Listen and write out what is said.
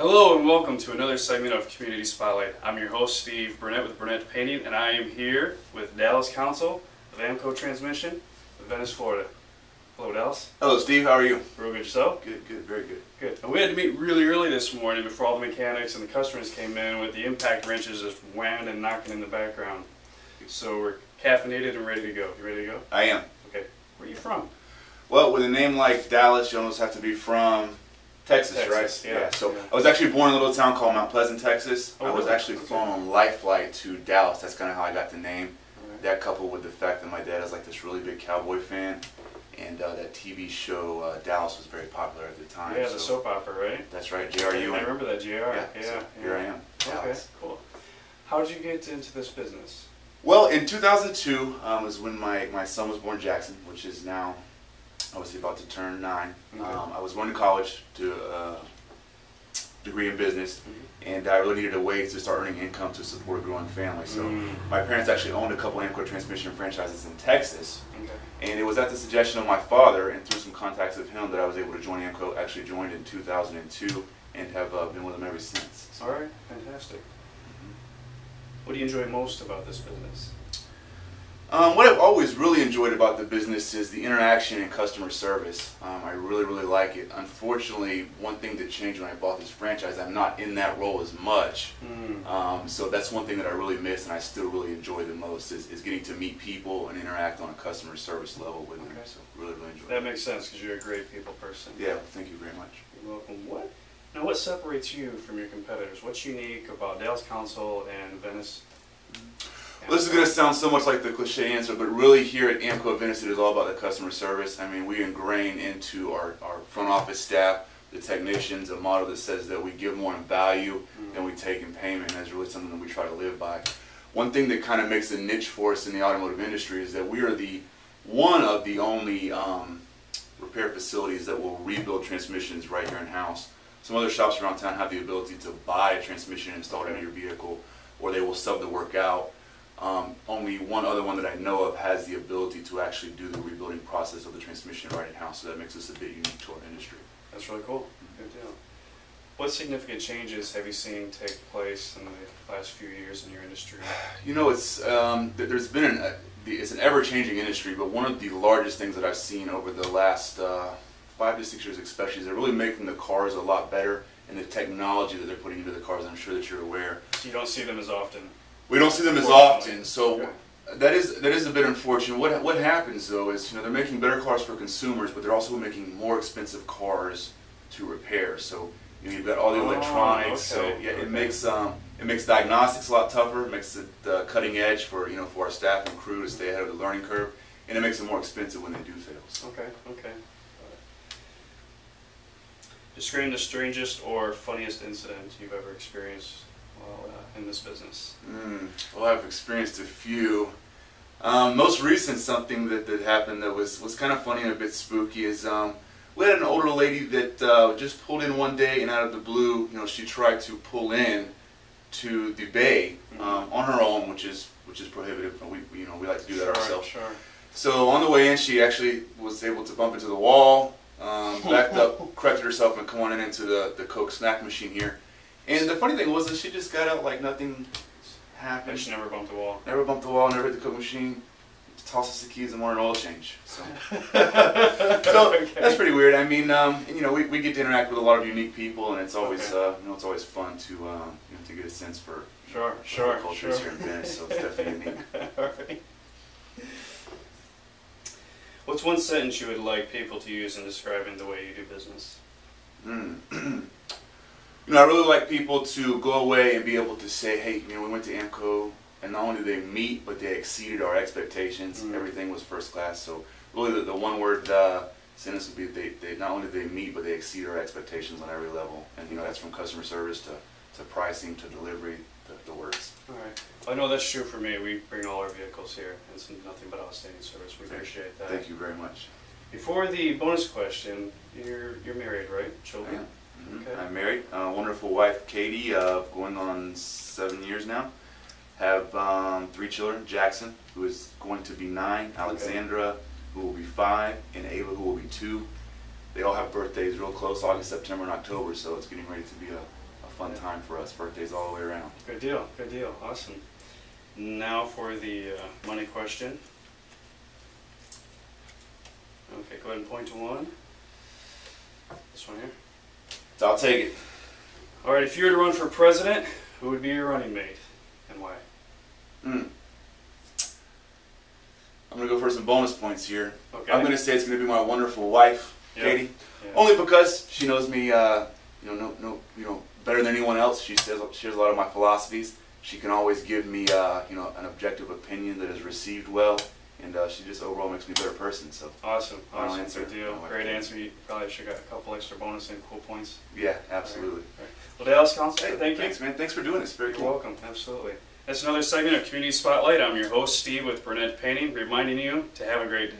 Hello and welcome to another segment of Community Spotlight. I'm your host Steve Burnett with Burnett Painting, and I am here with Dallas Council of AAMCO Transmission of Venice, Florida. Hello, Dallas. Hello, Steve. How are you? Real good, yourself? Good, good, very good. Good. And we had to meet really early this morning before all the mechanics and the customers came in with the impact wrenches just whamming and knocking in the background. So we're caffeinated and ready to go. You ready to go? I am. Okay. Where are you from? Well, with a name like Dallas, you almost have to be from Texas, right? Yeah. So I was actually born in a little town called Mount Pleasant, Texas. Oh, I was really? actually flown on Life Flight to Dallas. That's kind of how I got the name. Right. That coupled with the fact that my dad is like this really big cowboy fan, and that TV show Dallas was very popular at the time. Yeah, the soap opera, right? That's right, J.R.U. I remember that, JR. Yeah, so here I am, Dallas. Okay, cool. How did you get into this business? Well, in 2002 was when my son was born, Jackson, which is now obviously about to turn 9. Okay. I was going to college to degree in business, and I really needed a way to start earning income to support a growing family. So my parents actually owned a couple AAMCO transmission franchises in Texas, and it was at the suggestion of my father and through some contacts of him that I was able to join AAMCO. Actually joined in 2002 and have been with them ever since. So. All right, fantastic. What do you enjoy most about this business? What I've always really enjoyed about the business is the interaction and customer service. I really, really like it. Unfortunately, one thing that changed when I bought this franchise, I'm not in that role as much. So that's one thing that I really miss and I still really enjoy the most is getting to meet people and interact on a customer service level with them. So really, really enjoy it. That makes sense because you're a great people person. Yeah, thank you very much. You're welcome. What separates you from your competitors? What's unique about Dallas Council and Venice? Well, this is going to sound so much like the cliche answer, but really here at AAMCO Venice, it is all about the customer service. I mean, we ingrain into our front office staff, the technicians, a model that says that we give more in value than we take in payment, and that's really something that we try to live by. One thing that kind of makes a niche for us in the automotive industry is that we are one of the only repair facilities that will rebuild transmissions right here in-house. Some other shops around town have the ability to buy a transmission installed into your vehicle, or they will sub the work out. Only one other one that I know of has the ability to actually do the rebuilding process of the transmission right in-house, so that makes us a bit unique to our industry. That's really cool. Good deal. What significant changes have you seen take place in the last few years in your industry? You know, it's an ever-changing industry, but one of the largest things that I've seen over the last 5 to 6 years especially is they're really making the cars a lot better, and the technology that they're putting into the cars, I'm sure that you're aware. So you don't see them as often? We don't see them as often, so that is a bit unfortunate. What happens though is, they're making better cars for consumers, but they're also making more expensive cars to repair. So you've got all the electronics. So yeah, it makes diagnostics a lot tougher. It makes it cutting edge for for our staff and crew to stay ahead of the learning curve, and it makes it more expensive when they do fail. So. Okay. Describe the strangest or funniest incident you've ever experienced while in this business. Well, I've experienced a few. Most recent something that happened that was kind of funny and a bit spooky is we had an older lady that just pulled in one day, and out of the blue, she tried to pull in to the bay on her own, which is prohibitive. We like to do that ourselves. Sure. So on the way in, she actually was able to bump into the wall, backed up, corrected herself, and come on into the Coke snack machine here. And the funny thing was that she just got out like nothing happened. And she never bumped the wall. Never bumped the wall, never hit the Coke machine. Just toss us the keys and want an oil change. So, that's pretty weird. I mean, we get to interact with a lot of unique people, and it's always it's always fun to to get a sense for cultures here in Venice. So it's definitely unique. All right. What's one sentence you would like people to use in describing the way you do business? I really like people to go away and be able to say, hey, we went to AAMCO, and not only did they meet, but they exceeded our expectations. Everything was first class. So really the one word sentence would be they not only did they meet, but they exceeded our expectations on every level. And that's from customer service to pricing to delivery, the works. All right. I know that's true for me. We bring all our vehicles here. It's nothing but outstanding service. We appreciate that. Thank you very much. Before the bonus question, you're married, right? Children? I am. Okay. I'm married. Wonderful wife, Katie, going on 7 years now. Have 3 children, Jackson, who is going to be 9, Alexandra, who will be 5, and Ava, who will be 2. They all have birthdays real close, August, September, and October, so it's getting ready to be fun time for us. Birthdays all the way around. Good deal. Good deal. Awesome. Now for the money question. Okay, go ahead and point to one. This one here. So I'll take it. All right, if you were to run for president, who would be your running mate and why? I'm going to go for some bonus points here. Okay. I'm going to say it's going to be my wonderful wife, Yep. Katie. Yeah. Only because she knows me, better than anyone else. She shares a lot of my philosophies. She can always give me, an objective opinion that is received well, and she just overall makes me a better person. So. Awesome. Final Awesome. answer. Good deal. My Great wife. answer. You probably should have got a couple extra bonus and cool points. Yeah, absolutely. All right. Well, Dallas Council, Hey, thank you. Thanks, man. Thanks for doing this. Very You're cool. welcome. Absolutely. That's another segment of Community Spotlight. I'm your host, Steve, with Burnett Painting, reminding you to have a great day.